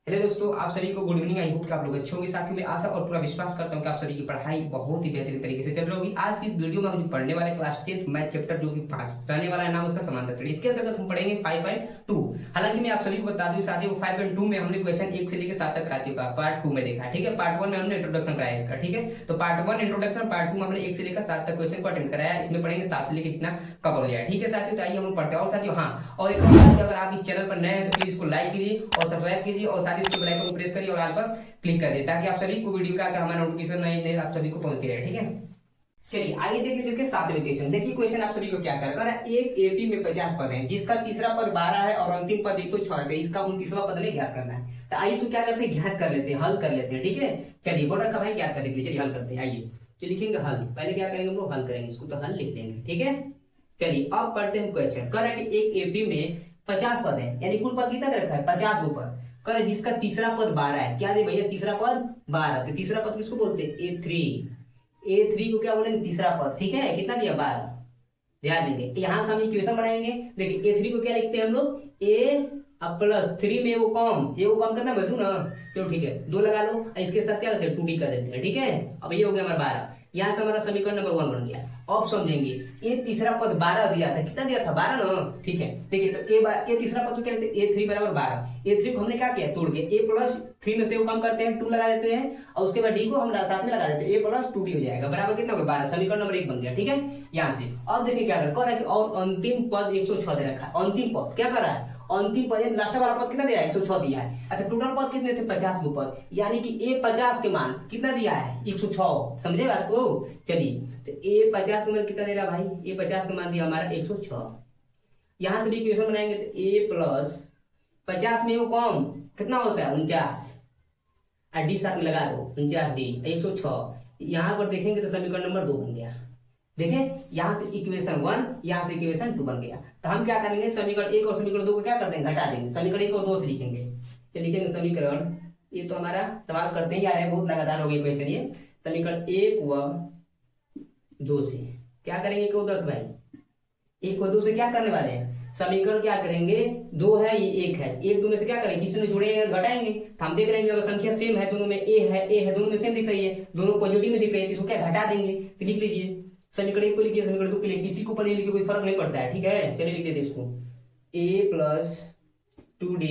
Hello दोस्तों, आप सभी को गुड इवनिंग। आई होप कि आप लोग अच्छे होंगे। साथियों, मैं आशा और पूरा विश्वास करता हूं कि आप सभी की पढ़ाई बहुत ही बेहतरीन तरीके से चल रही होगी। आज की इस वीडियो में हम जो पढ़ने वाले क्लास 10th मैथ चैप्टर जो कि पास रहने वाला है, नाम उसका समांतर श्रेणी। इसके अंतर्गत हम पढ़ेंगे 5.2। हालांकि मैं आप सभी को बता दूं साथियों, 5.2 में हमने क्वेश्चन 1 से लेकर 7 तक करा चुका, पार्ट 2 में देखा है। ठीक है, पार्ट 1 में हमने इंट्रोडक्शन कराया इसका। ठीक है, तो पार्ट 1 इंट्रोडक्शन, पार्ट 2 में हमने 1 से लेकर 7 तक क्वेश्चन को अटेंड कराया। इसमें पढ़ेंगे 7 से लेकर कितना कवर हो जाए। ठीक है साथियों, तो आइए हम पढ़ते हैं। और साथियों हाँ, और एक और बात कि अगर आप इस चैनल पर नए हैं तो प्लीज इसको लाइक कीजिए और सब्सक्राइब कीजिए और साथ ही उसके बेल आइकन को प्रेस करिए और ऑल पर क्लिक कर दे, ताकि आप सभी को वीडियो का हमारा नोटिफिकेशन नहीं आप सभी को पहुंचती रहे। ठीक है, चलिए आइए देख लीजिए सातवें क्वेश्चन। देखिए क्वेश्चन आप सभी को क्या कर रहा है। एक एपी में 50 पद हैं, जिसका तीसरा पद 12 है और अंतिम पद 106 है। इसका 29वां पद में ज्ञात करना है। तो आइए इसको क्या करते हैं, ज्ञात कर लेते हैं, हल कर लेते हैं। ठीक है, चलिए बोर्ड रखा भाई, ज्ञात करने के लिए। चलिए हल करते हैं। आइए तो लिखेंगे हल। पहले क्या करेंगे हम लोग, हल करेंगे इसको, तो हल लिख देंगे। ठीक है, चलिए अब पढ़ते हैं क्वेश्चन। कह रहा है कि एक एपी में 50 पद है, यानी कुल पद कितना दे रखा है, 50 ऊपर। कह रहा है जिसका तीसरा पद 12 है। क्या दे भैया, तीसरा पद 12। तो तीसरा पद किसको बोलते हैं, ए3 को क्या बोलेंगे, तीसरा पद। ठीक है, कितना दिया, 12। ध्यान देंगे, यहां से हम इक्वेशन बनाएंगे। देखिए ए3 को क्या लिखते हैं हम लोग, ए अब प्लस 3 में ए को कम करना बदलू ना। चलो ठीक है, 2 लगा लो, इसके साथ क्या करते हैं, 2d कर देते हैं। ठीक है, अब ये हो गया हमारा 12। यहाँ से हमारा समीकरण नंबर 1 बन गया। अब समझेंगे, ये तीसरा पद 12 दिया था, कितना दिया था, 12 ना। ठीक है, देखिए तो ए तीसरा पद क्या कहते हैं, ए3 बराबर 12। ए3 को हमने क्या किया, तोड़ के ए प्लस 3 में से वो कम करते हैं, 2 लगा देते हैं और उसके बाद डी को हम साथ में लगा देते हैं, ए प्लस 2d हो जाएगा, बराबर कितना होगा, 12। समीकरण नंबर 1 बन गया। ठीक है, यहाँ से अब देखिए क्या कर रहा है कि और अंतिम पद 106 दे रखा है। अंतिम पद क्या कर रहा है, अंतिम पद लास्ट वाला पद कितना दिया है, 106 दिया है। अच्छा टोटल पद कितने थे, 50 पद, यानी कि ए 50 के मान कितना दिया है, 106। समझे बात को। चलिए तो ए 50 के मान कितना दे रहा भाई, ए 50 का मान दिया हमारा 106। यहां से भी इक्वेशन बनाएंगे तो ए प्लस 50 में वो कम कितना होता है, 49, और डी साथ में लगा दो, 49d 106। यहां पर देखेंगे तो समीकरण नंबर 2 बन गया। देखें, यहां से इक्वेशन 1, यहां से इक्वेशन 2 बन गया। तो हम क्या करेंगे, समीकरण 1 और समीकरण 2 को क्या कर देंगे, घटा देंगे। समीकरण 1 और 2 से लिखेंगे, तो लिखेंगे समीकरण, ये तो हमारा सवाल करते ही आ रहे हैं, बहुत लगातार हो गए क्वेश्चन ये। समीकरण 1 व 2 से क्या करेंगे, 1 और 10 भाई, 1 और 2 से क्या करने वाले हैं, समीकरण क्या करेंगे, 2 है ये 1 है, 1 2 में से क्या करेंगे, किसी ने जुड़ेंगे घटाएंगे। तो हम देख रहे हैं अगर संख्या सेम है, दोनों में ए है, दोनों में सेम दिख रही है, दोनों पॉजिटिव में दिख रही है, इसको क्या घटा देंगे। तो लिख लीजिए, समीकरण 1 को लिखिए, समीकरण 2 को लिखिए, किसी को ऊपर नहीं लिखिए, कोई फर्क नहीं पड़ता है। ठीक है, चलिए लिख देते इसको, ए प्लस 2d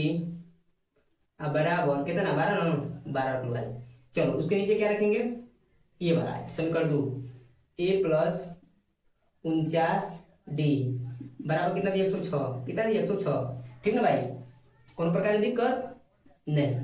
बराबर कितना, 12 ना, 12 टू है। चलो उसके नीचे क्या रखेंगे, ये भरा है समीकरण 2, ए प्लस 49d बराबर कितना दिया, 106। कितना दिया, 106। ठीक ना भाई, कौन प्रकार की दिक्कत नहीं,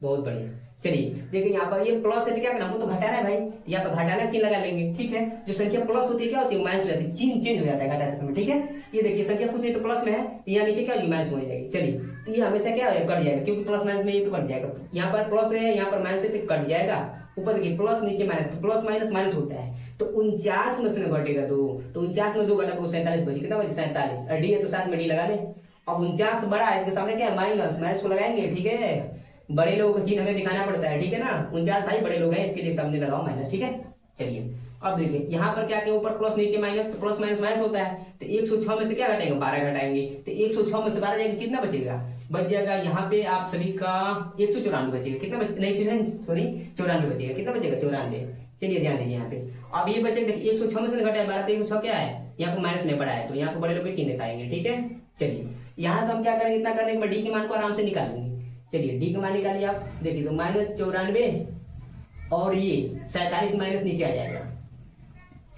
बहुत बढ़िया। चलिए देखिए यहाँ पर ये प्लस है तो क्या करना, हमको तो घटाना है भाई, यहाँ पर घटाना चिन्ह लगा लेंगे। ठीक है, जो संख्या प्लस होती है क्या होती है, माइनस हो जाती है, चिन्ह चेंज हो जाता है घटाते समय। ठीक है, ये देखिए संख्या कुछ नहीं तो प्लस में है, यहाँ नीचे क्या होगी, माइनस में हो जाएगी। चलिए तो ये हमेशा क्या कट जाएगा, क्योंकि प्लस माइनस में ये तो कट जाएगा। यहाँ पर प्लस है, यहाँ पर माइनस है तो कट जाएगा। ऊपर देखिए प्लस, नीचे माइनस, तो प्लस माइनस माइनस होता है। तो 49 में से घटेगा 2, तो 49 में 2 घटा 47 बचे, कितना बचे, 47। और डी है तो साथ में डी लगा ले। अब 49 बड़ा है, इसके सामने क्या है, माइनस, माइनस को लगाएंगे। ठीक है, बड़े लोगों का चिन्ह हमें दिखाना पड़ता है। ठीक है ना, 49 भाई बड़े लोग हैं, इसके लिए सामने लगाओ माइनस। ठीक है, चलिए अब देखिए यहाँ पर क्या, ऊपर प्लस नीचे माइनस, तो प्लस माइनस माइनस होता है। तो 106 में से क्या घटाएंगे, 12 घटाएंगे। तो 106 में से 12 जाएगा, कितना बचेगा, बच जाएगा यहाँ पे आप सभी का 194 बचेगा। कितना बच, नहीं सॉरी 94 बचेगा। कितना बचेगा, 94। चलिए ध्यान दीजिए यहाँ पे, अब ये बचेगा, देखिए 106 में से घटाया 12, तो 106 क्या है, यहाँ पर माइनस में बड़ा है, तो यहाँ पर बड़े लोग के चिन्ह दिखाएंगे। ठीक है, चलिए यहाँ से हम क्या करेंगे, इतना करने के बाद डी के मान को आराम से निकालेंगे। चलिए डी का मान निकालिए आप, देखिए तो -94 और ये 47 माइनस नीचे आ जाएगा।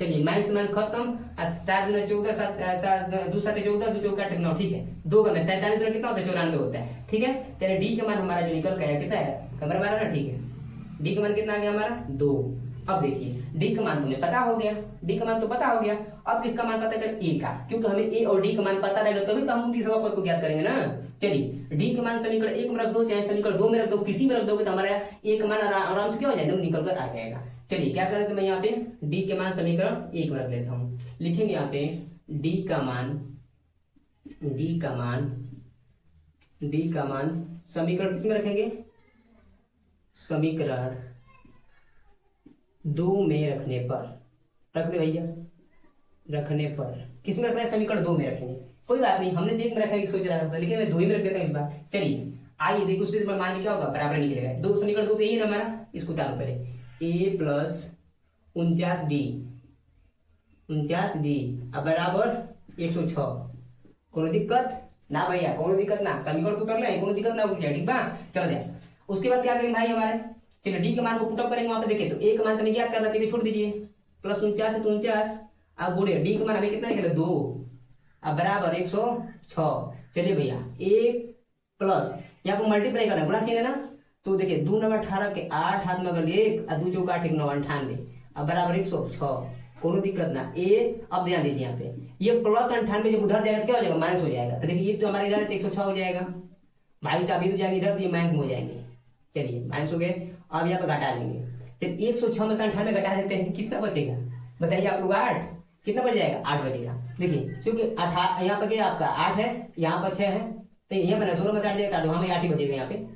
चलिए माइनस माइनस खत्म, 7 में 14, 7 2 7 14, 2 चौका 9। ठीक है, 2 का 47 कितना होता है, 94 होता है। ठीक है, तेरे डी का मान हमारा जो निकल गया कितना है, खबर हमारा ना। ठीक है, डी का मान कितना आ गया हमारा, 2। अब देखिए डी का मान तुम्हें पता हो गया, डी का मान तो पता हो गया। अब किसका मान पता करें, ए का, क्योंकि हमें ए और डी का मान पता रहेगा तभी तो हम तीसरा पद को ज्ञात करेंगे ना। चलिए डी का मान समीकरण 1 में रख दो, चाहे समीकरण 2 में रख दो, किसी में रख दोगे तो हमारा ए का मान आराम से क्या हो जाएगा, निकल कर आ जाएगा। चलिए क्या करें, तो मैं यहाँ पे डी के मान समीकरण 1 में रख लेता हूँ। लिखेंगे यहाँ पे डी का मान समीकरण किस में रखेंगे, समीकरण 2 में रखने पर, रख दे भैया, रखने पर किस में रखना है, समीकरण 2 में रखेंगे। कोई बात नहीं, हमने 1 में रखा है सोच रहा था, लेकिन मैं 2 ही में रख देता हूँ इस बार। चलिए आइए देखिए उसके मान में क्या होगा, बराबर निकलेगा। दो समीकरण दो तो यही ना हमारा, इसको उतारो पहले। a प्लस 49d, 49d अब बराबर 106। कोनो दिक्कत ना भैया, कोनो दिक्कत ना, समीकरण को कर ले, कोनो दिक्कत ना होगी, ठीक बा। चलो जाए उसके बाद क्या करेंगे भाई हमारे, चलो डी के मान को पुटअप करेंगे वहां पे। देखे तो ए का मान तो नहीं याद करना, तो छोड़ दीजिए, प्लस 49 है तो 49, अब गुड़े डी का मान हमें कितना निकला 2, अब बराबर 106। चलिए भैया एक प्लस यहाँ को मल्टीप्लाई करना, गुणा चाहिए ना, तो देखिए 2 9 18 के 8 हाथ में अगर 1 और 2 चौका 8 9 98, अब बराबर 106। कोनो दिक्कत ना। ए अब ध्यान दीजिए यहाँ पे, ये प्लस 98 जब उधर जाएगा तो क्या हो जाएगा, माइनस हो जाएगा। तो देखिए ये तो हमारे इधर 106 हो जाएगा, भाई साहब ये तो जाएंगे इधर तो ये माइनस में हो जाएंगे। चलिए माइनस हो गए, अब यहाँ पे घटा लेंगे। जब 106 में से 98 घटा देते हैं कितना बचेगा बताइए आप लोग, 8 कितना बच जाएगा, 8 बचेगा। देखिए क्योंकि यहाँ पे क्या आपका 8 है, यहाँ पर 6 है, तो यहाँ पर 16 में से 8 जाएगा, तो हमें 8 ही बचेगा। यहाँ पे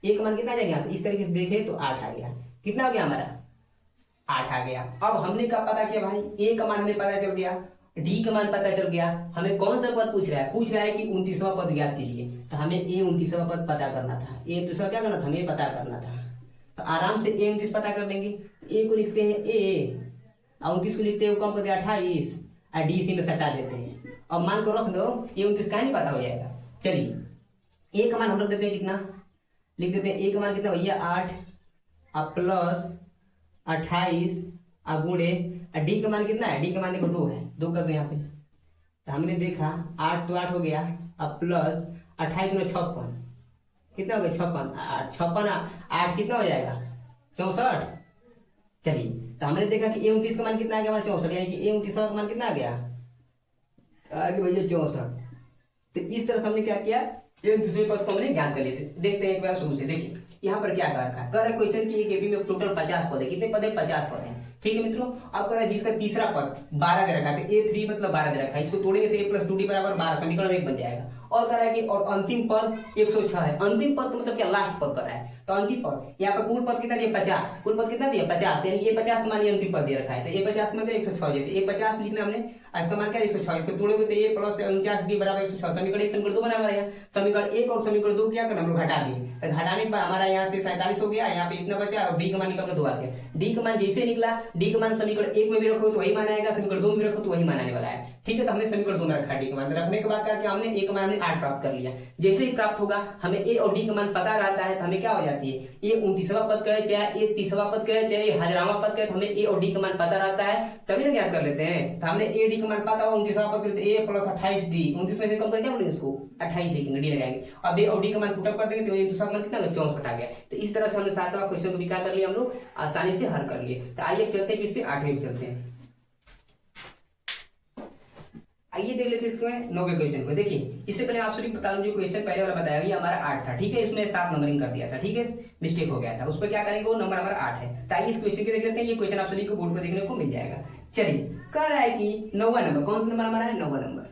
एक मान कितना आ जाएगा यहाँ से, इस तरीके से देखे तो 8 आ गया। कितना हो गया हमारा, 8 आ गया। अब हमने क्या पता किया भाई, ए का मान हमें पता चल गया, डी का मान पता चल गया। हमें कौन सा पद पूछ रहा है कि 29वां पद ज्ञात कीजिए, तो हमें ए 29वां पद पता करना था। ए 29वां क्या करना था, हमें पता करना था। तो आराम से ए 29 पता कर लेंगे। ए को लिखते हैं ए, और 29 को लिखते हैं कम करके 28, और डी सी में सटा देते हैं। अब मान को रख दो, ए 29 का नहीं पता हो जाएगा। चलिए ए का मान हम रख देते हैं कितना, लिख देते हैं ए का मान कितना भैया 8, अब प्लस 28 अब गुणे, डी का मान कितना है, डी का मान देखो 2 है, 2 कर दो यहाँ पे। तो हमने देखा 8 तो 8 हो गया, अब प्लस 28 में 56 कितना हो गया 56, 56 8 कितना हो जाएगा 64। चलिए तो हमने देखा कि ए 29 का मान कितना आ गया हमारा 64, यानी कि ए 29 का मान कितना आ गया आगे भैया 64। तो इस तरह से हमने क्या किया, ए 29वें पद को हमने ज्ञात कर लिए थे। देखते हैं एक बार शुरू से। देखिए यहाँ पर क्या कर रहा है क्वेश्चन की, एक एबी में टोटल 50 पद है। कितने पद है, 50 पद है, ठीक है मित्रों। अब कह रहा है जिसका तीसरा पद 12 दे रखा है, तो ए3 मतलब 12 दे रखा है, इसको तोड़ेंगे तो ए प्लस 2डी बराबर 12, समीकरण 1 बन जाएगा। और कह रहा है कि और अंतिम पद 106 है। अंतिम पद तो मतलब क्या, लास्ट पद कर रहा है। तो अंतिम पद यहाँ पर कुल पद कितना दिया 50, कुल पद कितना दिया 50, यानी ये 50 मान लिया अंतिम पद दे रखा है, तो ये 50 मतलब 106 हो जाते। ये 50 लिखना हमने, इसका मान क्या 106, इसको तोड़ोगे तो ए प्लस 49 बराबर 106। समीकरण 1 समीकरण 2 बना हमारा यहाँ। समीकरण 1 और समीकरण 2 क्या करना हम लोग घटा दिए, तो घटाने पर हमारा यहाँ से 47 हो गया, यहाँ पे इतना बचा, और डी का मान निकल कर 2 आ गया। डी का मान जैसे निकला, डी का मान समीकरण 1 में भी रखो तो वही मान आएगा, समीकरण 2 में भी रखो तो वही मान आने वाला है, ठीक है। तो हमने समीकरण 2 में रखा डी का मान, रखने के बाद क्या हमने ए का मान हमने 8 प्राप्त कर लिया। जैसे ही प्राप्त होगा हमें ए और डी का मान पता रहता है, तो हमें क्या हो जाती है, ए 29वां पद कहे चाहे ए 30वां पद कहे चाहे 1000वां पद कहे, तो हमें ए और डी का मान पता रहता है, तभी ना ज्ञात कर लेते हैं। तो हमने ए डी का मान पता हो, 29वां पद करते ए प्लस 28 डी, 29 में से कम करके क्या बोलेंगे इसको 28 लिखेंगे, डी लगाएंगे। अब ए और डी का मान पुटअप कर देंगे तो ये दूसरा मान कितना 64 आ गया। तो इस तरह से हमने 7वां क्वेश्चन को भी क्या कर लिया हम लोग, आसानी से हल कर लिए। तो आइए चलते हैं किस पे, 8वें पे चलते हैं। आइए देख लेते हैं इसको 9वें क्वेश्चन को। देखिए इससे पहले आप सभी बता दूं, जो क्वेश्चन पहले वाला बताया ये हमारा 8 था, ठीक है। इसमें 7 नंबरिंग कर दिया था, ठीक है, मिस्टेक हो गया था, उस पर क्या करेंगे, वो नंबर हमारा 8 है। तो आइए इस क्वेश्चन के देख लेते हैं। ये क्वेश्चन आप सभी को बोर्ड पर देखने को मिल जाएगा। चलिए कह रहा है कि 9वां नंबर, कौन सा नंबर हमारा है 9वां नंबर,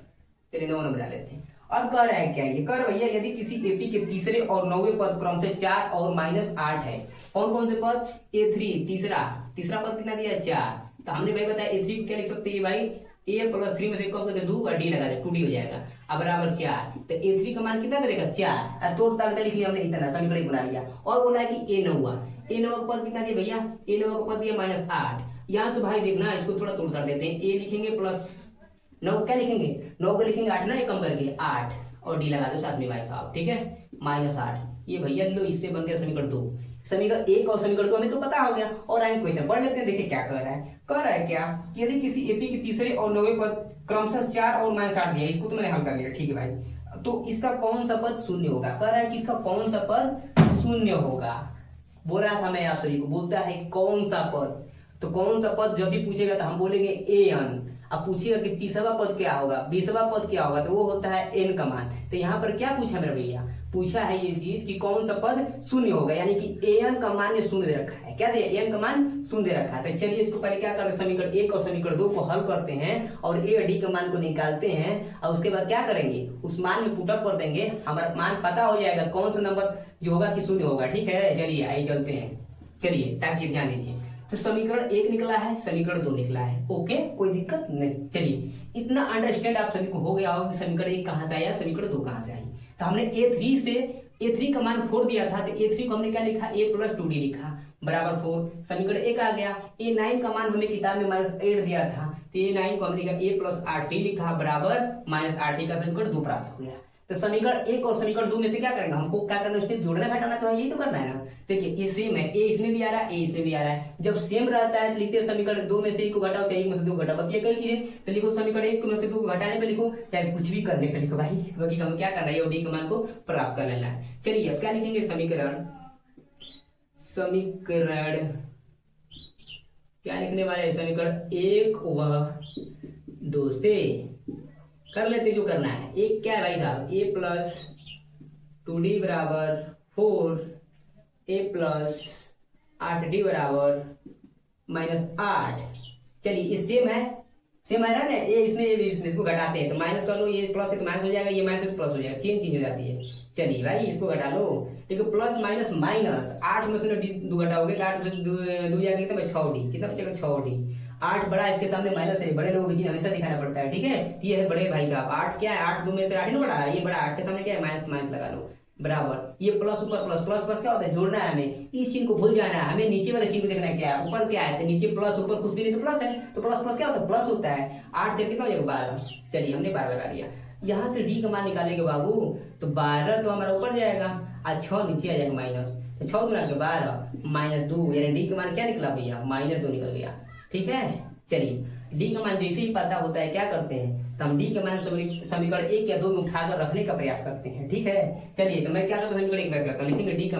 चलिए 9वां नंबर डाल लेते हैं। और कह रहा है क्या, ये कर भैया यदि किसी एपी के तीसरे और 9वें पद क्रम से 4 और -8 है, कौन कौन से पद, ए3 तीसरा पद कितना दिया 4, तो हमने भाई बताया ए3 को क्या लिख सकते हैं भाई, ए प्लस 3 में से कम करके 2 और डी लगा दे, 2d हो जाएगा, अब बराबर 4। तो ए3 का मान कितना करेगा 4, और तोड़ ताड़ लिख लिया हमने, इतना समीकरण बना लिया। और बोला है कि ए9 का पद कितना दिया भैया, ए9 का पद दिया -8। यहाँ से भाई देखना इसको थोड़ा तोड़ ताड़ देते हैं, ए लिखेंगे प्लस 9 क्या लिखेंगे, 9 को लिखेंगे 8 ना, ये कम करके 8 और डी लगा दो साथ में भाई साहब, ठीक है, -8। ये भैया लो, इससे बन गया समीकरण 2। समीकरण 1 और समीकरण 2 हमें तो पता हो गया। और आगे क्वेश्चन पढ़ लेते हैं, देखिए क्या कह रहा है क्या, कि यदि किसी एपी के तीसरे और 9वें पद क्रमशः 4 और -8 दिया, इसको तो मैंने हल कर लिया, ठीक है भाई। तो इसका कौन सा पद शून्य होगा, कह रहा है कि इसका कौन सा पद शून्य होगा। बोला था मैं आप सभी को, बोलता है कौन सा पद, तो कौन सा पद जब भी पूछेगा तो हम बोलेंगे एन। अब पूछिएगा कि 30वां पद क्या होगा, 20वां पद क्या होगा, तो वो होता है एन का मान। तो यहाँ पर क्या पूछा मेरा भैया, पूछा है ये चीज कि कौन सा पद शून्य होगा, यानी कि एन का मान शून्य दे रखा है। क्या दिया, एन का मान शून्य दे रखा है। तो चलिए इसको पहले क्या करते, समीकरण 1 और समीकरण 2 को हल करते हैं और ए और डी का मान को निकालते हैं, और उसके बाद क्या करेंगे, उस मान में पुटअप कर देंगे, हमारा मान पता हो जाएगा कौन सा नंबर जो होगा कि शून्य होगा, ठीक है। चलिए आइए चलते हैं, चलिए ताकि ध्यान दीजिए। तो समीकरण 1 निकला है, समीकरण 2 निकला है, ओके, कोई दिक्कत नहीं। चलिए इतना अंडरस्टैंड आप सभी को हो गया होगा कि समीकरण 1 कहां से आया, समीकरण 2 कहां से आई। तो हमने A3 से a3 का मान 4 दिया था, तो a3 को हमने क्या लिखा, a प्लस 2d लिखा बराबर 4। समीकरण 1 आ गया। a9 का मान हमें किताब में -8 दिया था, तो a9 को हमने लिखा a प्लस 8d लिखा बराबर -8d का समीकरण 2 प्राप्त हो गया। तो समीकरण 1 और समीकरण 2 में से क्या करेंगे, हमको क्या करना है, उसमें जोड़ना घटाना तो है, यही तो करना है ना। देखिए ये सेम है, a इसमें भी आ रहा है, a इसमें भी आ रहा है। जब सेम रहता है तो लिखते हैं समीकरण 2 में से 1 को घटाओ, तो 1 में से 2 घटाओ, बतिया कई चीजें। तो लिखो समीकरण 1 में से 2 को घटाने पे लिखो, चाहे कुछ भी करने पे लिखो भाई, क्योंकि हम क्या करना है, डी के मान को प्राप्त कर लेना है। चलिए अब क्या लिखेंगे, समीकरण क्या लिखने वाले हैं, समीकरण 1 व 2 से कर लेते जो करना है। एक क्या है भाई साहब, a प्लस 2d बराबर 4, a प्लस 8d बराबर -8। चलिए ये सेम है ना, ये इसमें ये इसमें इसको घटाते हैं तो माइनस कर लो, ये प्लस है तो माइनस हो जाएगा, ये माइनस है तो प्लस हो जाएगा, चेंज हो जाती है। चलिए भाई इसको घटा लो, देखो प्लस माइनस माइनस, 8 में से 2 घटाओगे, 8 में से 2 जाएगा कितना, 6d, कितना बचेगा 6d। 8 बड़ा इसके सामने माइनस है, बड़े लोग हमेशा दिखाना पड़ता है, ठीक है। ये है बड़े भाई साहब, 8 क्या है, 8 2 में से 8 ही ना बड़ा है, ये बड़ा 8 के सामने क्या है, माइनस माइनस लगा लो बराबर। ये प्लस ऊपर प्लस, प्लस प्लस क्या होता है, जोड़ना है हमें, इस चिन्ह को भूल जाना है, हमें नीचे वाले चिन्ह को देखना है, क्या है ऊपर क्या है, तो नीचे प्लस, ऊपर कुछ भी नहीं तो प्लस है, तो प्लस प्लस क्या होता है, प्लस होता है। 8 से कितना हो जाएगा, 12। चलिए हमने 12 लगा दिया। यहाँ से डी का मान निकालेंगे बाबू, तो 12 तो हमारा ऊपर जाएगा और 6 नीचे आ जाएगा माइनस, तो 6 गुना के 12 -2, यानी डी का मान क्या निकला भैया, -2 निकल गया, ठीक है। चलिए डी का मान जैसे ही पता होता है क्या करते हैं, तो हम डी का मान समीकरण 1 या 2 में उठाकर रखने का प्रयास करते हैं, ठीक है। चलिए तो मैं क्या करता हूँ, समीकरण 1 रख लेता हूँ, लिखेंगे डी का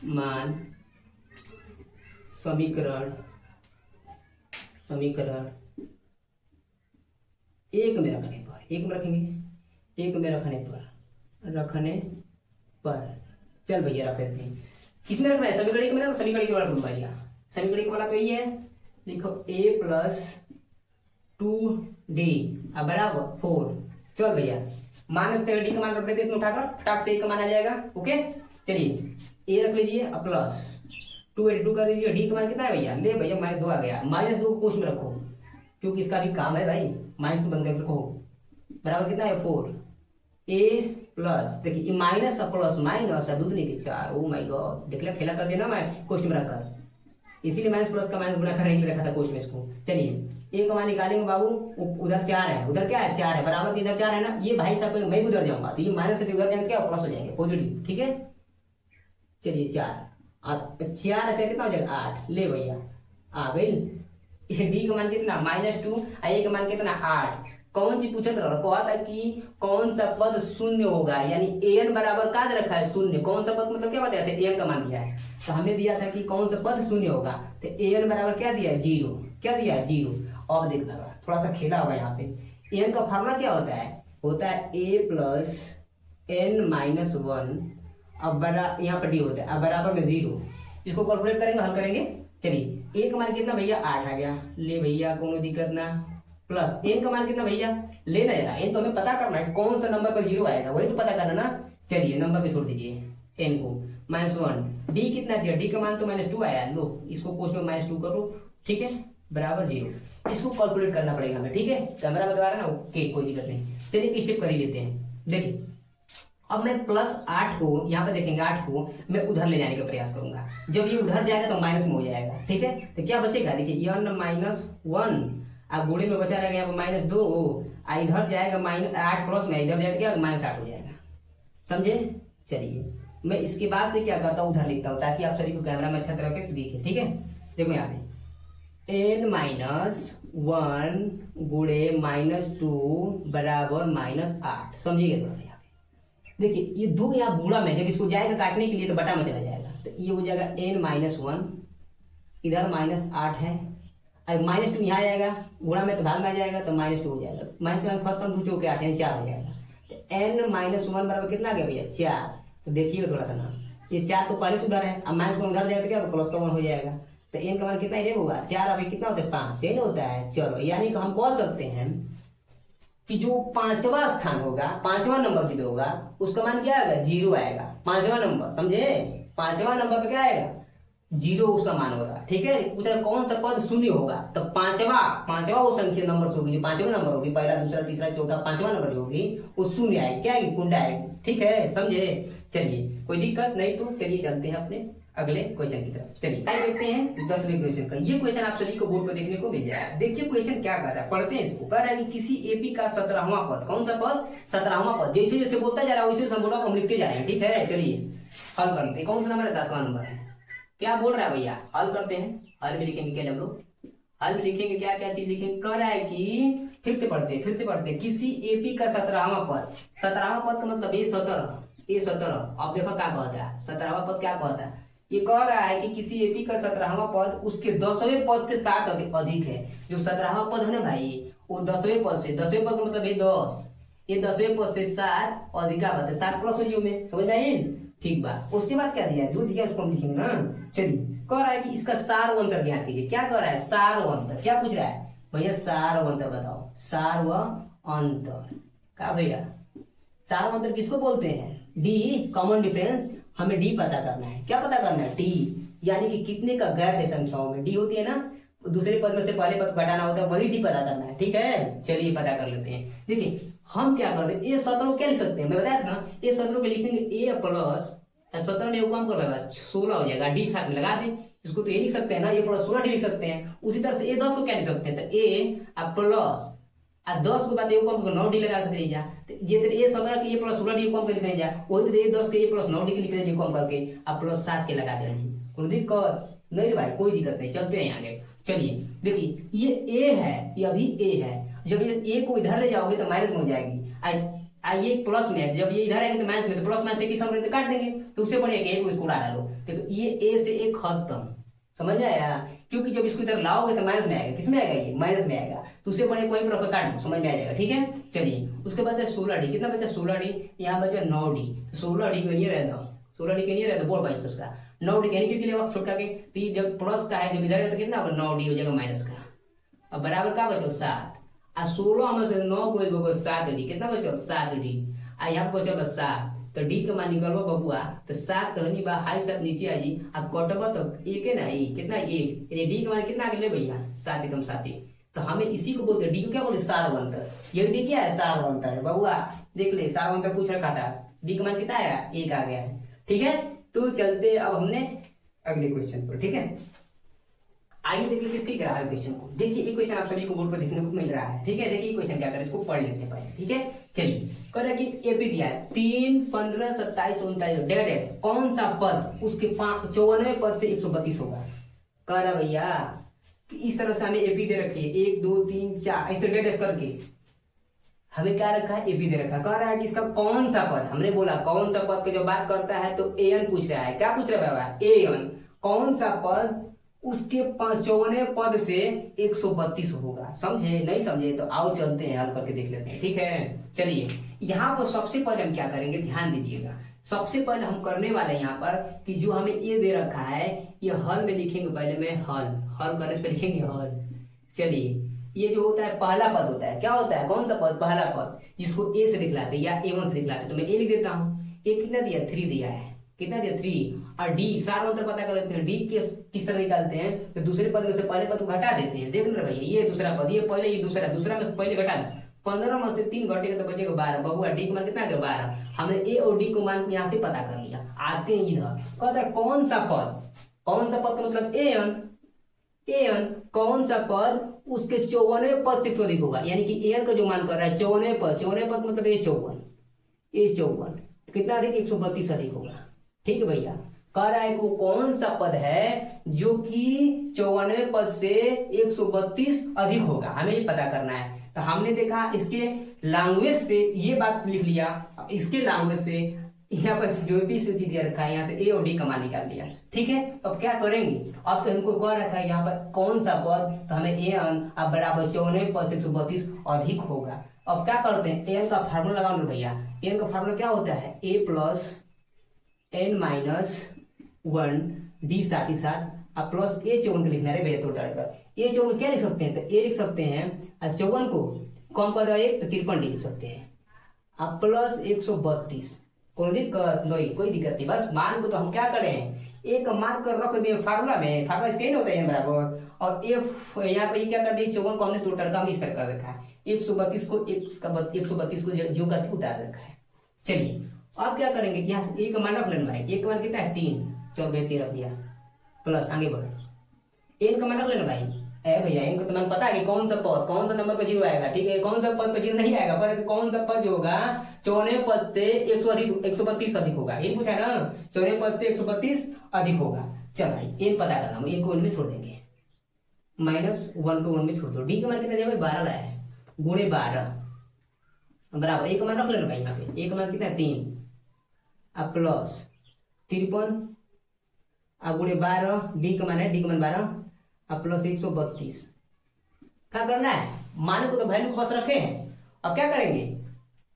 मान समीकरण 1 में रखने पर, 1 में रखेंगे, 1 में रखने पर चल भैया रख देते हैं। किसमें रखना है, समीकरण 1 में ना, समीकरण 1 वाला ढूंढ लिया, समीकरण 1 वाला तो यही है, लिखो a प्लस 2d बराबर 4। चल भैया मान रखते हैं, डी का मान रख देते हैं इसमें उठाकर, फटाक से a का मान आ जाएगा, ओके। चलिए a रख लीजिए और प्लस 2 कर दीजिए, डी का मान कितना है भैया, ले भैया -2 आ गया, -2 को कोष्ठ में रखो क्योंकि इसका भी काम है भाई, माइनस को बंद करके रखो, बराबर कितना है 4। a प्लस, देखिए माइनस और प्लस माइनस, दूध नहीं कि 4, ओ माय गॉड, देख लिया, खेला कर देना मैं कोष्ठ में रखकर, इसीलिए माइनस प्लस का माइनस गुणा करने के लिए रखा था कोष्ठ में इसको। चलिए a का मान निकालेंगे बाबू, उधर 4 है, उधर क्या है 4 है, बराबर इधर 4 है ना, ये भाई साहब मैं भी उधर जाऊंगा तो ये माइनस से उधर जाएंगे क्या, प्लस हो जाएंगे पॉजिटिव, ठीक है। चलिए 4 और 4 अच्छा कितना हो जाएगा 8, ले भैया आ गई। डी का मान कितना -2 और a का मान कितना 8। कौन सी पूछत रहा, कहा था कि कौन सा पद शून्य होगा, यानी an बराबर का रखा है शून्य, कौन सा पद मतलब क्या बताया था, an का मान दिया है, तो हमने दिया था कि कौन सा पद शून्य होगा, तो an बराबर क्या दिया है 0, क्या दिया है 0। अब देखना थोड़ा सा खेला होगा यहाँ पे, an का फार्मूला क्या होता है a प्लस n-1, अब बड़ा यहाँ पर डी होता है, अब बराबर में 0, इसको कैलकुलेट करेंगे, हल करेंगे। चलिए a का मान कितना भैया 8 आ गया, ले भैया कोई दिक्कत ना, प्लस n का मान कितना भैया, लेना जरा, n तो हमें पता करना है कौन सा नंबर पर 0 आएगा, वही तो पता करना ना। चलिए नंबर पे छोड़ दीजिए n को, -1, d कितना दिया, d का मान तो -2 आया, लो इसको कोष्ठ में -2 करो, ठीक है, बराबर 0। इसको कैलकुलेट करना पड़ेगा हमें, ठीक है, कैमरा बता रहा है ना, ओके कोई दिक्कत नहीं। चलिए एक स्टेप कर ही लेते हैं। देखिए अब मैं +8 को यहाँ पे देखेंगे, 8 को मैं उधर ले जाने का प्रयास करूंगा, जब ये उधर जाएगा तो माइनस में हो जाएगा, ठीक है। तो क्या बचेगा, देखिए n-1, अब गुणे में बचा रहेगा यहाँ पर -2, इधर जाएगा -8 प्लस में इधर जाएगा क्या -8 हो जाएगा, समझे। चलिए मैं इसके बाद से क्या करता हूँ, उधर लिखता हूँ ताकि आप सभी को कैमरा में अच्छा तरह से दिखे, ठीक है। देखो यहाँ पे n-1 गुणे -2 बराबर -8, समझिएगा थोड़ा सा। यहाँ पे देखिए ये 2 यहाँ बूढ़ा में, जब इसको जाएगा काटने के लिए तो बटा में चला जाएगा, तो ये हो जाएगा n-1, इधर -8 है, अब -2 यहाँ आएगा, गुणा में तो भाग में आ जाएगा तो -2 हो जाएगा, -1 खत्म, 2 चौके 8 यानी 4 हो जाएगा। तो n-1 बराबर कितना आ गया भैया 4। तो देखिएगा थोड़ा सा ना, ये 4 तो पहले से उधर है, अब -1 उधर जाएगा तो क्या होगा, प्लस का 1 हो जाएगा, तो n का मान कितना ही होगा 4, अभी कितना होता है 5, यही होता है। चलो यानी कि हम कह सकते हैं कि जो 5वां स्थान होगा, 5वां नंबर जो होगा उसका मान क्या आएगा 0 आएगा, 5वां नंबर, समझे। 5वां नंबर पे क्या आएगा जीरो उसका मान होगा। ठीक है, पूछा कौन सा पद शून्य होगा, तो पांचवा वो संख्या नंबर होगी जो पांचवा नंबर होगी, पहला दूसरा तीसरा चौथा पांचवा नंबर जो होगी वो शून्य आएगी, क्या आएगी, कुंडा आएगी। ठीक है, समझे। चलिए कोई दिक्कत नहीं, तो चलिए चलते हैं अपने अगले क्वेश्चन की तरफ। चलिए आइए देखते हैं 10वें क्वेश्चन का। ये क्वेश्चन आप सभी को बोर्ड पर देखने को मिल जाएगा। देखिए क्वेश्चन क्या कर रहा है, पढ़ते हैं इसको। कह रहा है कि किसी एपी का 17वां पद, कौन सा पद, 17वां पद, जैसे जैसे बोलता जा रहा है वैसे संबोधन हम लिखते जा रहे हैं। ठीक है, चलिए हल करते हैं। कौन सा नंबर है, 10वां नंबर है। क्या बोल रहा है भैया, हल करते हैं। हल में लिखेंगे क्या, हम लोग हल में लिखेंगे क्या क्या चीज लिखेंगे। कह रहा है कि फिर से पढ़ते हैं किसी एपी का 17वां पद, 17वां पद का मतलब ये 17। अब देखो क्या कहता है, 17वां पद क्या कहता है। ये कह रहा है कि किसी एपी का 17वां पद उसके 10वें पद से 7 अधिक है। जो 17वां पद है ना भाई, वो 10वें पद से, 10वें पद का मतलब ये 10, ये 10वें पद से 7 अधिक बात है, 7 प्लस हो में, समझ में आई। ठीक बात। उसके बाद क्या दिया, जो दिया उसको हम लिखेंगे ना। चलिए कह रहा है कि इसका सार व अंतर ज्ञात कीजिए। क्या कह रहा है, सार व अंतर। क्या पूछ रहा है भैया, सार व अंतर बताओ। सार व अंतर क्या भैया, सार व अंतर किसको बोलते हैं, डी, कॉमन डिफरेंस। हमें डी पता करना है। क्या पता करना है, डी, यानी कि कितने का गैप है संख्याओं में। डी होती है ना, दूसरे पद में से पहले पद घटाना होता है, वही डी पता करना है। ठीक है, चलिए पता कर लेते हैं। देखिए हम क्या करते हैं, ए 17 क्या लिख सकते हैं, मैं बताया था ना, ए 17 के लिखेंगे ए प्लस 17 में काम कर 16 हो जाएगा, डी साथ में लगा दें। इसको तो ये लिख सकते हैं ना, ए प्लस 16 डी लिख सकते हैं। उसी तरह से ए 10 को क्या लिख सकते हैं, तो ए प्लस 10 के बाद ए कम कर 9 डी लगा सकते हैं। तो ये तरह ए 17 के ए प्लस 16 डी कम कर लिखें जा, वही तरह ए 10 के ए प्लस 9 डी के लिख दें कम करके, अब प्लस 7 के लगा देंगे। कोई दिक्कत नहीं भाई, कोई दिक्कत नहीं, चलते हैं आगे। चलिए देखिए ये ए है, ये अभी ए है, जब ये ए को इधर ले जाओगे तो माइनस में हो जाएगी। ये प्लस में है, जब ये इधर आएगी तो माइनस में, तो प्लस माइनस एक ही सम रहते काट देंगे, तो उससे बढ़िया एक को इसको उड़ा डालो। देखो ये ए से एक खत्म, समझ में आया। क्योंकि जब इसको इधर लाओगे तो माइनस में आएगा, किस में आएगा, ये माइनस में आएगा, तो उससे बढ़िया कोई पर काट दो, समझ में आ जाएगा। ठीक है, चलिए उसके बाद 16 डी, कितना बचा 16 डी, यहाँ बचा 9 डी, 16 डी को नहीं रहता, 16 डी के नहीं रहता, बोल पाए उसका 9 डी, यानी किसके लिए छोटा के, तो ये जब प्लस का है, जब इधर है तो कितना होगा 9 डी हो जाएगा माइनस का। अब बराबर क्या बचो 7, आ 16 में से 9 को 7 डी, कितना बचो 7 डी, आ यहाँ पर बचल 7, तो डी का मान निकलबो बबुआ, तो 7 तो नहीं बा, हाई 7 नीचे आ जी, अब कटबो तो एक है ना, ये कितना एक, यानी डी का मान कितना आगे ले भैया 7 एकम 7। तो हमें इसी को बोलते हैं, डी को क्या बोलते हैं, सार व अंतर। ये डी क्या है, सार व अंतर है बबुआ, देख ले सार व अंतर पूछ रखा था, डी का मान कितना आया, एक आ गया है। ठीक है, तो चलते अब हमने अगले क्वेश्चन पर। ठीक है, आइए देखिए किसके गिरा है क्वेश्चन को। देखिए ये क्वेश्चन आप सभी को बोर्ड पर देखने को मिल रहा है। ठीक है, देखिए क्वेश्चन क्या कर, इसको पढ़ लेते हैं पहले। ठीक है, चलिए कह रहा है कि एपी दिया है 3, 15, 27, 29 डेट है, कौन सा पद उसके 54वें पद से 132 होगा। कह रहा भैया कि इस तरह से हमें एपी दे रखी है, 1 2 3 4 ऐसे डेट करके हमें क्या रखा है, एपी दे रखा है। कह रहा है कि इसका कौन सा पद, हमने बोला कौन सा पद की जो बात करता है तो एन पूछ रहा है। क्या पूछ रहा है बाबा, एन, कौन सा पद उसके 54वें पद से 132 होगा। समझे, नहीं समझे तो आओ चलते हैं हल करके देख लेते हैं। ठीक है, चलिए यहाँ पर सबसे पहले हम क्या करेंगे, ध्यान दीजिएगा। सबसे पहले हम करने वाले हैं यहाँ पर कि जो हमें ये दे रखा है, ये हल में लिखेंगे। पहले में हल करने से लिखेंगे हल। चलिए ये जो होता है पहला पद होता है, क्या होता है, कौन सा पद, पहला पद, जिसको ए से दिखलाते हैं या A1 से दिखलाते हैं, तो मैं ए लिख देता हूँ। ए कितना दिया, 3 दिया है, कितना दिया 3, और डी सार अंतर पता कर लेते हैं। डी के किस तरह निकालते हैं, तो दूसरे पद में से पहले पद को घटा देते हैं। देख रहे भैया, ये दूसरा पद, ये पहले, ये दूसरा, दूसरा में से पहले घटा दो, 15 में से 3 घटेगा तो बचेगा 12। बबुआ डी का मान कितना गया 12। हमने ए और डी को मान को यहाँ से पता कर लिया। आते हैं इधर, कहता है कौन सा पद, कौन सा पद का मतलब एन, कौन सा पद उसके 54वें पद से अधिक होगा, यानी कि एन का जो मान कर रहा है 54वें पद मतलब ये 54 कितना अधिक, 132 अधिक होगा। ठीक है भैया, कह रहा है वो कौन सा पद है जो कि 54वें पद से 132 अधिक होगा, हमें ये पता करना है। तो हमने देखा इसके लैंग्वेज से ये बात लिख लिया, इसके लैंग्वेज से यहाँ पर जो भी सूची दिया रखा है, यहाँ से ए और डी का मान निकाल लिया। ठीक है, अब क्या करेंगे, अब तो हमको कह रखा है यहाँ पर कौन सा पद, तो हमें एन अब बराबर 54वें पद से 132 अधिक होगा। अब क्या करते हैं, एन का फार्मूला लगाओ भैया। एन का फार्मूला क्या होता है, ए प्लस n माइनस 1 डी, साथ ही साथ अब प्लस ए 54 को लिखना है भैया, तोड़ कर ए 54 क्या लिख सकते हैं, तो ए लिख सकते हैं, और 54 को कम कर दो 1 तो 53 डी लिख सकते हैं, अब प्लस 132। कोई दिक्कत नहीं, कोई दिक्कत नहीं, बस मान को तो हम क्या करें, ए का मान कर रख दिए फार्मूला में, फार्मूला इसका ही होता है n बराबर, और एफ यहाँ पे क्या कर दिए 54 को हमने तड़का में इस तरह कर रखा है, 132 को 132 को जो का उतार रखा है। चलिए अब क्या करेंगे, यहाँ से ए का मान रख लेना भाई, ए का मान कितना है 3, चलो बेटी रख दिया प्लस आगे बढ़ो, एन का मान रख लेना भाई, ए भैया इनको तो मैंने पता है कि कौन सा पद कौन सा नंबर पर जीरो आएगा, ठीक है, कौन सा पद पर जीरो नहीं आएगा, पर कौन सा पद जो होगा 54 पद से 132 अधिक होगा, ये पूछा है ना, 54 पद से 132 अधिक होगा। चल भाई एन पता करना, एक को 1 में छोड़ देंगे, -1 को 1 में छोड़ दो, डी का मान कितना दिया भाई 12 लाया है, गुणे 12 बराबर, एक का मान रख लेना भाई, यहाँ पे एक का मान कितना है 3, अब प्लस 53 अब गुणे 12, डी का मान है, डी का मान 12 अब प्लस 132, क्या करना है, मान को तो वैल्यू बस रखे हैं, अब क्या करेंगे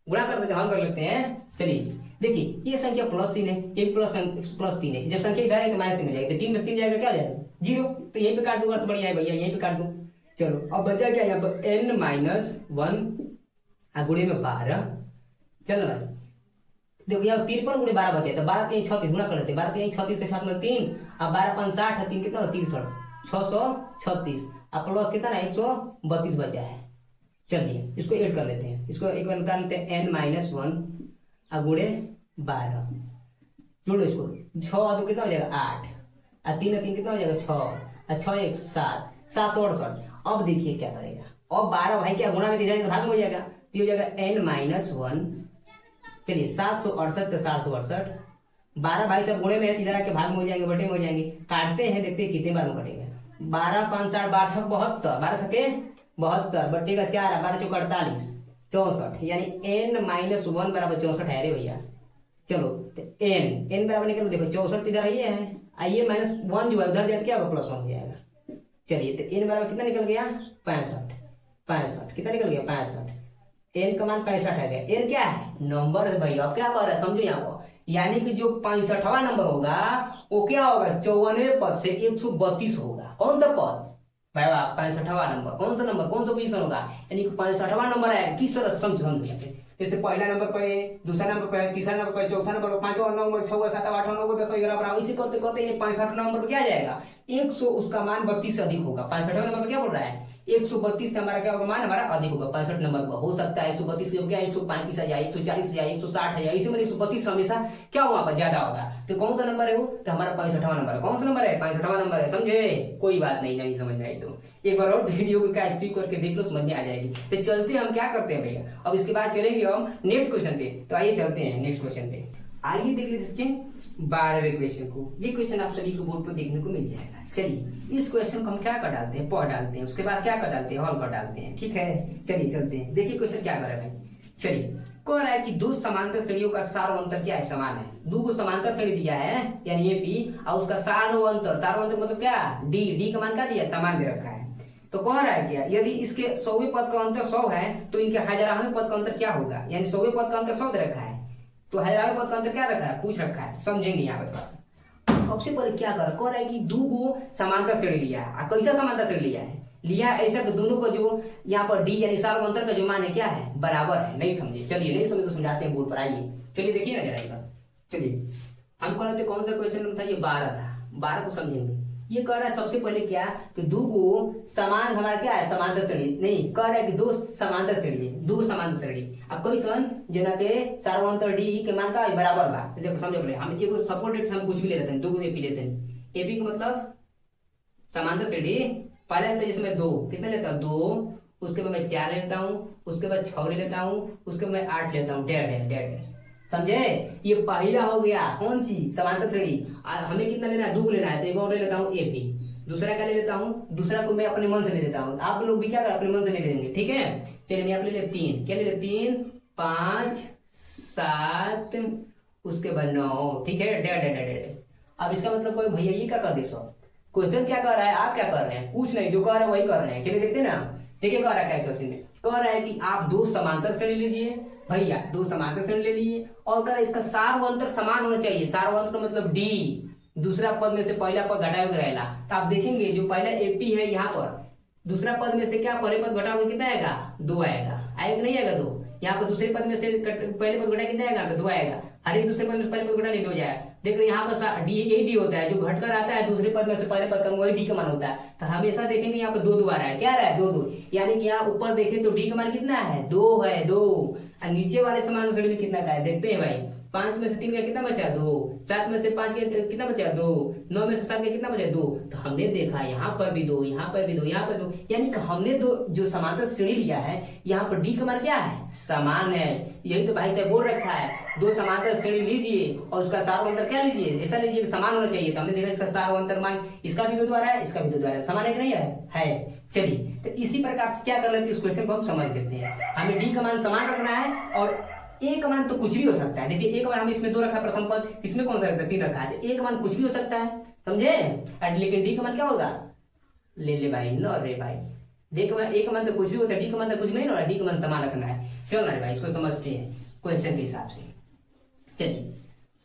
गुणा कर देते, हल कर लेते हैं। चलिए देखिए ये संख्या +3 है, ये +3 है, जब संख्या इधर है तो -3 हो जाएगी, तो 3 में 3 जाएगा क्या हो जाएगा 0, तो यहीं पे काट दूंगा तो बढ़िया है भैया, यहीं पे काट दूं। चलो अब बचा क्या यहाँ पर n-1 गुणे में 12, चलो भाई देखो यहाँ 53 गुणे 12 बचे, तो 12 3 36 गुणा कर लेते, 12 3 36 के साथ में 3, अब 12 5 60 है, 3 कितना हो 30 636, अब प्लस कितना ना 132 बचा है। चलिए इसको ऐड कर लेते हैं, इसको एक बार निकाल लेते हैं, n-1 गुणे 12, जोड़ो इसको, 6 2 कितना हो जाएगा 8, और 3 3 कितना हो जाएगा 6, और 6 1 7 768। अब देखिए क्या करेगा, अब 12 भाई क्या गुणा में दे जाएगा तो भाग में हो जाएगा, तो हो जाएगा n-1, चलिए 768 तो 768, 12 भाई सब गुणे में है, इधर आके भाग में हो जाएंगे, बटे में हो जाएंगे, काटते हैं देखते हैं कितने बार में कटेगा, 12 5 60 12 6 72, 12 सके 72 बटेगा 4, 12 चौक 48 64, यानी n-1 बराबर 64 है रे भैया। चलो तो n बराबर निकल देखो 64 इधर है, आइए -1 जो उधर जाए तो क्या होगा +1 हो जाएगा। चलिए तो n बराबर कितना निकल गया 65 कितना निकल गया 65, n का मान 65 है गया, n क्या है नंबर है भैया, अब क्या कर रहा है समझो यहाँ को, यानी कि जो 65वां नंबर होगा वो क्या होगा 54वें पद से 132 होगा, कौन सा पद भाई 65वां नंबर, कौन सा नंबर कौन सा पोजीशन होगा, यानी कि 65वां नंबर है, किस तरह से समझो, जैसे पहला नंबर पे, दूसरा नंबर पे, तीसरा नंबर पे, चौथा नंबर पे, 5वां नंबर 6वां 7वां 8वां 9वां 10वां 11वां, इसी करते करते ये 65 नंबर पे क्या आ जाएगा 100, उसका मान 32 से अधिक होगा। 65वां नंबर पे क्या बोल रहा है 132 से हमारा क्या होगा मान हमारा अधिक होगा, 65 नंबर पर हो सकता है 132 के क्या 135 आ जाए, 140 आ जाए, 160 आ जाए, इसी में 132 हमेशा क्या वहां पर ज्यादा होगा, तो कौन सा नंबर है वो, तो हमारा 65वां नंबर, कौन सा नंबर है 65वां नंबर है, समझे, कोई बात नहीं समझ में आई तो एक बार और वीडियो को क्या स्पीक करके देख लो, समझ में आ जाएगी। तो चलते हम क्या करते हैं भैया, अब इसके बाद चलेंगे हम नेक्स्ट क्वेश्चन पे, तो आइए चलते हैं नेक्स्ट क्वेश्चन पे, आइए देख लेते इसके 12वें क्वेश्चन को, ये क्वेश्चन आप सभी को बोर्ड पर देखने को मिल जाएगा। चलिए इस क्वेश्चन को हम क्या कर डालते हैं पढ़ डालते हैं, उसके बाद क्या कर डालते हैं हल कर डालते हैं, ठीक है। चलिए चलते हैं, देखिए क्वेश्चन क्या कर रहा है भाई, चलिए कह रहा है कि दो समांतर श्रेणियों का सार्वंतर क्या है समान है, दो को समांतर श्रेणी दिया है यानी ये पी, और उसका सार्वंतर मतलब क्या डी का मान क्या दिया समान दे रखा है, तो कह रहा है क्या यदि इसके 100वें पद का अंतर 100 है तो इनके 1000वें पद का अंतर क्या होगा, यानी 100वें पद का अंतर 100 दे रखा है तो 1000वें पद का अंतर क्या रखा है पूछ रखा है, समझेंगे यहाँ पर। सबसे पहले क्या कह रहा है कि दो को समांतर श्रेणी लिया है, कैसा समांतर श्रेणी लिया है ऐसा कि दोनों को जो यहाँ पर डी यानी सार्वंतर का जो मान है क्या है बराबर है, नहीं समझे, चलिए नहीं समझे तो समझाते हैं बोर्ड पर, आइए चलिए देखिए ना जरा, चलिए हम कह रहे थे कौन सा क्वेश्चन था ये 12 था, 12 को समझेंगे। ये कह रहा है सबसे पहले क्या कि दो को समान हमारा क्या है समांतर श्रेणी, नहीं कह रहा है कि दो समांतर श्रेणी, दो समांतर श्रेणी, अब क्वेश्चन जना के सार्वंतर डी के मान का बराबर बा, तो देखो समझो पहले हम एक सपोर्टेड हम कुछ भी ले लेते हैं, दो को एपी लेते हैं, एपी का मतलब समांतर श्रेणी, पहले तो जिसमें दो कितने लेता हूँ 2, उसके बाद मैं 4 लेता हूँ, उसके बाद 6 ले लेता हूँ, उसके बाद मैं 8 लेता हूँ, डेढ़ समझे, ये पहला हो गया कौन सी समांतर श्रेणी, हमें कितना लेना है 2 लेना है, तो एक और ले लेता हूँ एपी, दूसरा क्या ले लेता हूँ, दूसरा को मैं अपने मन से ले लेता हूँ, आप लोग भी क्या कर अपने मन से ले लेंगे, ठीक है। चलिए मैं आप ले ले 3, क्या ले ले 3 5 7 उसके बाद 9, ठीक है, डेढ़। अब इसका मतलब कोई भैया ये क्या कर दे सब, क्वेश्चन क्या कर रहा है आप क्या कर रहे हैं, कुछ नहीं, जो कर रहे हैं वही कर रहे हैं, चलिए देखते हैं ना, देखिए कह रहा है क्या क्वेश्चन में, कह रहा है कि आप दो समांतर श्रेणी लीजिए भैया, दो समांतर श्रेणी ले लिए, और कह इसका सार्वंतर समान होना चाहिए, सार्वंतर मतलब डी, दूसरा पद में से पहला पद घटाया रहेगा, तो आप देखेंगे जो पहला एपी है यहाँ पर, दूसरा पद में से क्या पहले पद घटा हुआ कितना आएगा 2 आएगा, आएगा नहीं आएगा 2, यहाँ पर दूसरे पद में से पहले पद घटा कितना आएगा 2 आएगा, हर एक दूसरे पद में पहले पद को घटा ले, 2 जाए। देख रहे यहाँ पर डी ए डी होता है, जो घटकर आता है दूसरे पद में से पहले पद का वही डी का मान होता है। तो हमेशा देखेंगे यहाँ पर 2 2 आ रहा है, क्या आ रहा है 2 2, यानी कि यहाँ ऊपर देखें तो डी का मान कितना है 2 है 2, और नीचे वाले समांतर श्रेणी में कितना का है देखते हैं भाई। 5 में से 3 का कितना बचा 2, 7 में से 5 का कितना बचा 2, 9 में से 7 का कितना बचा 2। तो हमने देखा यहाँ पर भी 2, यहाँ पर भी 2, यहाँ पर 2, यानी कि हमने दो जो समांतर श्रेणी लिया है यहाँ पर डी का मान क्या है समान है। यही तो भाई साहब बोल रखा है, 2 समांतर श्रेणी लीजिए और उसका सार अंतर क्या लीजिए, ऐसा लीजिए कि समान होना चाहिए। तो हमने देखा इसका सार अंतर मान इसका भी 2 द्वारा है, इसका भी 2 द्वारा है, समान है कि नहीं है। चलिए तो इसी प्रकार से क्या कर लेते हैं, इस क्वेश्चन को हम समझ लेते हैं। हमें डी का मान समान रखना है और ए का मान तो कुछ भी हो सकता है। देखिए ए का मान हम इसमें 2 रखा है प्रथम पद, इसमें कौन सा रखा है 3 रखा है, ए का मान कुछ भी हो सकता है, समझे। लेकिन डी का मान क्या होगा, ले भाई न रे भाई, डी का मान ए का मान तो कुछ भी होता है, डी का मान तो कुछ भी नहीं होगा, डी का मान समान रखना है। चलो ना भाई इसको समझते हैं क्वेश्चन के हिसाब से। चलिए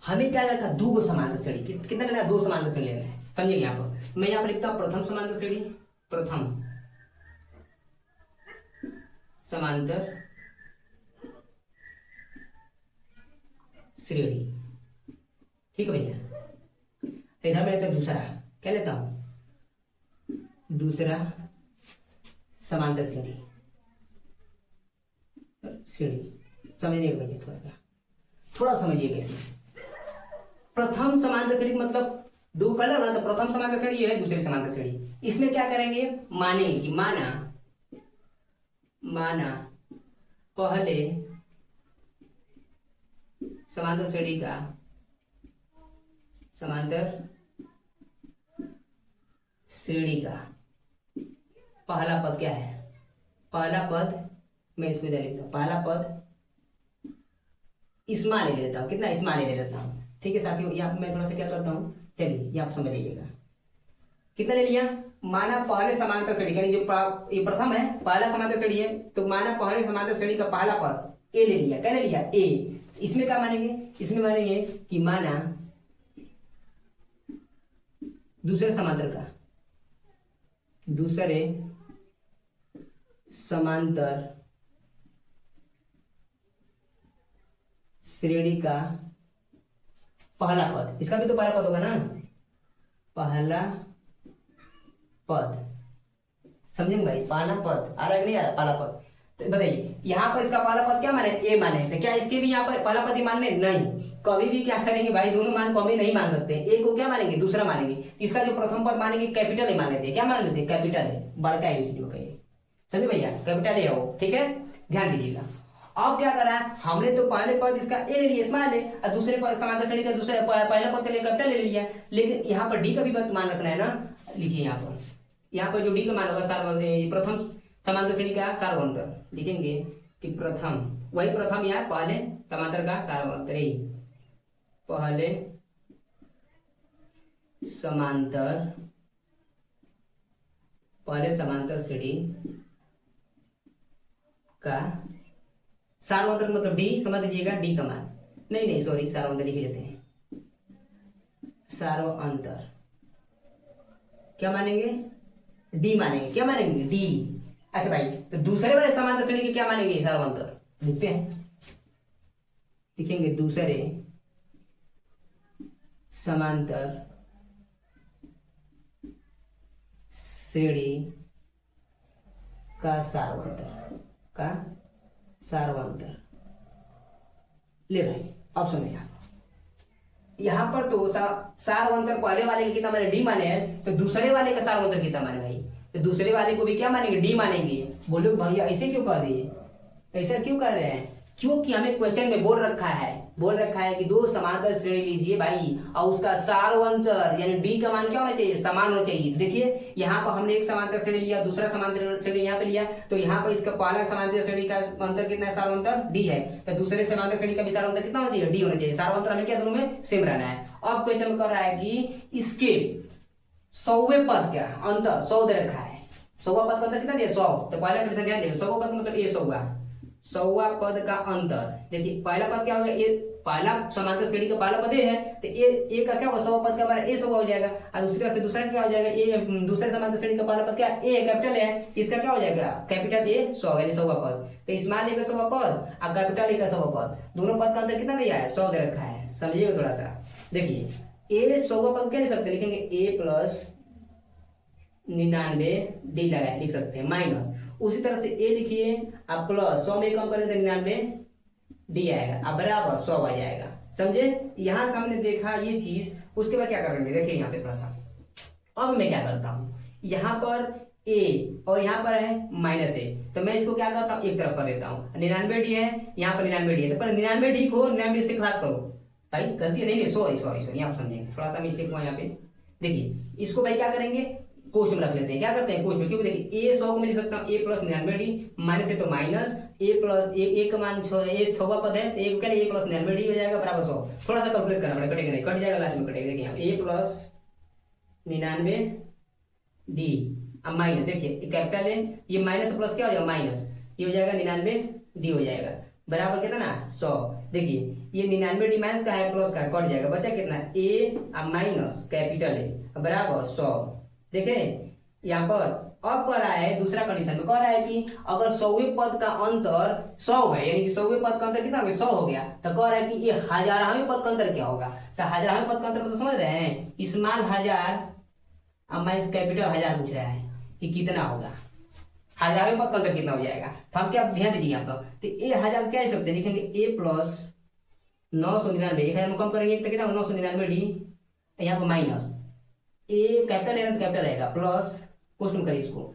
हमें क्या रखा 2 समांतर श्रेणी, कितना लेना है 2 समांतर श्रेणी लेना है, समझिए। यहाँ पर मैं यहाँ पर लिखता हूँ प्रथम समांतर श्रेणी, प्रथम समांतर श्रेणी, ठीक है भैया। इधर मैं लेता हूं दूसरा, क्या लेता हूं दूसरा समांतर श्रेणी, समझिएगा भैया, थोड़ा समझिएगा इसमें। प्रथम समांतर श्रेणी मतलब 2 कलर ना, तो प्रथम समांतर श्रेणी है, दूसरी समांतर श्रेणी। इसमें क्या करेंगे, मानेंगे कि माना पहले समांतर श्रेणी का पहला पद क्या है, पहला पद मैं इसमें दे लेता हूँ, पहला पद इसमा ले लेता हूँ, कितना इसमा ले लेता हूँ, ठीक है साथियों। यहाँ मैं थोड़ा सा क्या करता हूँ, चलिए ये आप समझ लीजिएगा। कितना ले लिया, माना पहले समांतर श्रेणी, यानी जो ये प्रथम है पहला समांतर श्रेणी है, तो माना पहले समांतर श्रेणी का पहला पद ए ले लिया, क्या ले लिया ए। इसमें क्या मानेंगे, इसमें मानेंगे कि माना दूसरे समांतर श्रेणी का पहला पद, इसका भी तो पहला पद होगा ना, पहला पद, समझेंगे भाई, पहला पद आ रहा है नहीं आ रहा, पहला पद। तो बताइए यहाँ पर इसका पहला पद क्या माने ए माने, तो क्या इसके भी यहाँ पर पहला पद ही मानने नहीं, कभी भी क्या करेंगे भाई, दोनों मान को हम नहीं मान सकते, एक को क्या मानेंगे दूसरा मानेंगे। इसका जो प्रथम पद मानेंगे कैपिटल ए मान लेते, क्या मान लेते कैपिटल है, बड़का है इसलिए कहिए, समझे भैया, कैपिटल ए हो, ठीक है ध्यान दीजिएगा। अब क्या करा, हमने तो पहले पद इसका ए ले लिया स्मॉल है, और दूसरे पद समांतर श्रेणी का दूसरे पहला पद के लिए कैपिटल ले लिया, लेकिन यहाँ पर डी का भी मान रखना है ना। लिखिए यहाँ पर जो डी का मान होगा सार्वंतर, प्रथम समांतर श्रेणी का सार्वंतर लिखेंगे कि प्रथम, वही प्रथम यहाँ पहले समांतर का सार्वंतर, पहले समांतर श्रेणी का सार्वंतर मतलब डी, समझ लीजिएगा डी का मान, नहीं सॉरी सार्वंतर लिख लेते हैं, सार्वंतर क्या मानेंगे डी मानेंगे, क्या मानेंगे डी। अच्छा भाई तो दूसरे वाले समांतर श्रेणी के क्या मानेंगे सार्वंतर, लिखते हैं, लिखेंगे दूसरे समांतर श्रेणी का सार्वंतर ले भाई। अब समझिए यहाँ पर तो सार्वंतर पहले वाले के कितना माने डी माने हैं, तो दूसरे वाले का सार्वंतर कितना माने भाई, तो दूसरे वाले को भी क्या मानेंगे डी मानेंगे। बोलो भैया ऐसे क्यों कह दिए, ऐसा क्यों कर रहे हैं, क्योंकि हमें क्वेश्चन में बोल रखा है कि 2 समांतर श्रेणी लीजिए भाई और उसका सार्वंतर यानी डी का मान क्या होना चाहिए, समान होना चाहिए। देखिए यहाँ पर हमने एक समांतर श्रेणी लिया, दूसरा समांतर श्रेणी यहाँ पे लिया, तो यहाँ पर इसका पहला समांतर श्रेणी का अंतर कितना है, सार्वंतर डी है, तो दूसरे समांतर श्रेणी का भी सार्वंतर कितना होना चाहिए, डी होना चाहिए। सार्वंतर हमें क्या दोनों में सेम रहना है। अब क्वेश्चन कर रहा है कि इसके 100वें पद का अंतर 100 दे रखा है, 100वां पद का अंतर कितना दिया 100, तो पहला कंडीशन ध्यान दें, 100वां पद मतलब ये 100वां पद का अंतर। देखिए पहला पद क्या होगा, ये पहला समांतर श्रेणी का पहला पद ए है, तो ए का क्या होगा, 100 पद का हमारा ए 100 हो जाएगा, और दूसरी तरफ से दूसरा क्या हो जाएगा, ए दूसरे समांतर श्रेणी का पहला पद क्या ए कैपिटल है, इसका क्या हो जाएगा कैपिटल ए 100 यानी 100वां पद। तो स्मॉल ए का 100वां पद और कैपिटल ए का 100वां पद, दोनों पद का अंतर कितना दिया है, 100 दे रखा है। समझिएगा थोड़ा सा, देखिए ए 100वां पद क्या लिख सकते हैं, लिखेंगे ए प्लस 99 डी लगा लिख सकते हैं माइनस, उसी तरह से ए लिखिए आप प्लस 100 में कम करें तो 99 डी आएगा, अब बराबर 100 आ जाएगा। समझे, यहां से हमने देखा ये चीज, उसके बाद क्या करेंगे, देखिए यहाँ पे थोड़ा सा, अब मैं क्या करता हूँ, यहाँ पर ए और यहाँ पर है माइनस ए, तो मैं इसको क्या करता हूँ एक तरफ कर देता हूँ, 99 डी है, यहाँ पर 99 डी है, तो पर 99 डी को 99 से क्रॉस करो, भाई गलती नहीं, सॉरी यहाँ पर समझेंगे, थोड़ा सा मिस्टेक हुआ यहाँ पे। देखिए इसको भाई क्या करेंगे, कोष्ट में रख लेते हैं, क्या करते हैं कोष्ट में, क्योंकि देखिए ए 100 को मैं लिख सकता हूँ ए प्लस 99 डी, माइनस है तो माइनस ए प्लस ए का मान 6, ए 6वां पद है तो ए क्या ए प्लस 99 डी हो जाएगा बराबर 100। थोड़ा सा कैलकुलेट करना पड़ेगा, कटेगा नहीं, कट जाएगा लास्ट में कटेगा। देखिए यहाँ ए प्लस 99 डी, अब माइनस, देखिए कैपिटल है, ये माइनस प्लस क्या हो जाएगा माइनस, ये हो जाएगा 99 डी हो जाएगा बराबर कितना ना 100। देखिए ये 99 डी माइनस का है प्लस का है, कट जाएगा, बचा कितना ए अब माइनस कैपिटल है बराबर 100। देखे यहाँ पर अब कह रहा है दूसरा कंडीशन में, कह रहा है कि अगर 100वें पद का अंतर 100 है, यानी कि 100वें पद का अंतर कितना हो गया 100 हो गया, तो कह रहा है कि ये 1000वें पद का अंतर क्या होगा, तो 1000वें पद का अंतर तो समझ रहे हैं, स्मॉल 1000 अब माइनस कैपिटल 1000 पूछ रहा है कि कितना होगा, 1000वें पद का अंतर कितना हो जाएगा, तो हम क्या ध्यान दीजिए यहाँ पर, तो ये 1000 क्या लिख सकते हैं, लिखेंगे ए प्लस 999, 1000 में कम करेंगे तो कितना 999 डी, यहाँ पर माइनस ए कैपिटल लेना तो कैपिटल रहेगा प्लस क्वेश्चन करिए इसको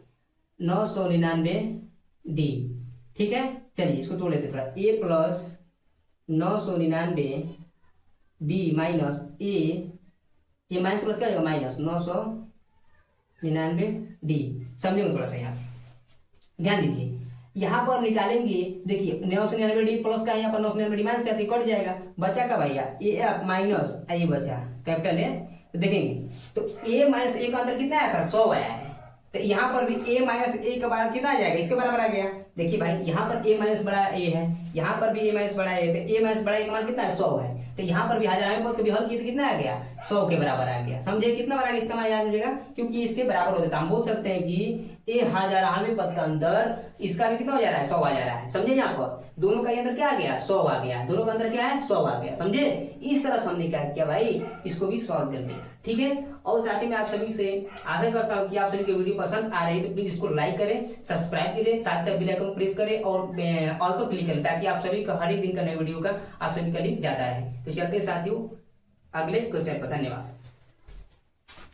999 डी, ठीक है। चलिए इसको तोड़ लेते थोड़ा, ए प्लस 999 डी माइनस ए माइनस प्लस क्या आएगा माइनस 999 डी। समझेंगे थोड़ा सा, यहाँ ध्यान दीजिए, यहाँ पर निकालेंगे, देखिए 999 डी प्लस का यहाँ पर 999 डी माइनस का कट जाएगा, बचा का भैया ए माइनस ये बचा कैपिटल है, तो देखेंगे तो a माइनस ए का अंतर कितना आया था 100 आया है, तो यहाँ पर भी a माइनस ए का बराबर कितना आ जाएगा, इसके बराबर आ गया। देखिए भाई यहाँ पर a माइनस बड़ा a है, यहाँ पर भी a माइनस बड़ा a है, तो a माइनस बड़ा a का मान कितना है 100 है, तो यहाँ पर भी 1000वें पद को भी हल किया तो कितना आ गया 100 के बराबर आ गया। समझे कितना बराबर इसका मान याद हो जाएगा, क्योंकि इसके बराबर हो जाता है, हम बोल सकते हैं कि ए 1000वें पद का अंतर इसका भी कितना हो जा रहा है 100 आ जा रहा है। समझे यहाँ पर दोनों का अंतर क्या आ गया 100 आ गया, दोनों का अंतर क्या है 100 आ गया। समझे, इस तरह से हमने क्या किया भाई, इसको भी सॉल्व कर लिया, ठीक है। और साथ ही में आप सभी से आशा करता हूँ कि आप सभी की वीडियो पसंद आ रही है तो प्लीज इसको लाइक करें, सब्सक्राइब करें, साथ साथ बेल आइकन प्रेस करें और ऑल पर क्लिक करें, ताकि आप सभी का हर एक दिन का नए वीडियो का आप सभी का लिंक जाता है। तो चलते हैं साथियों अगले क्वेश्चन पर, धन्यवाद।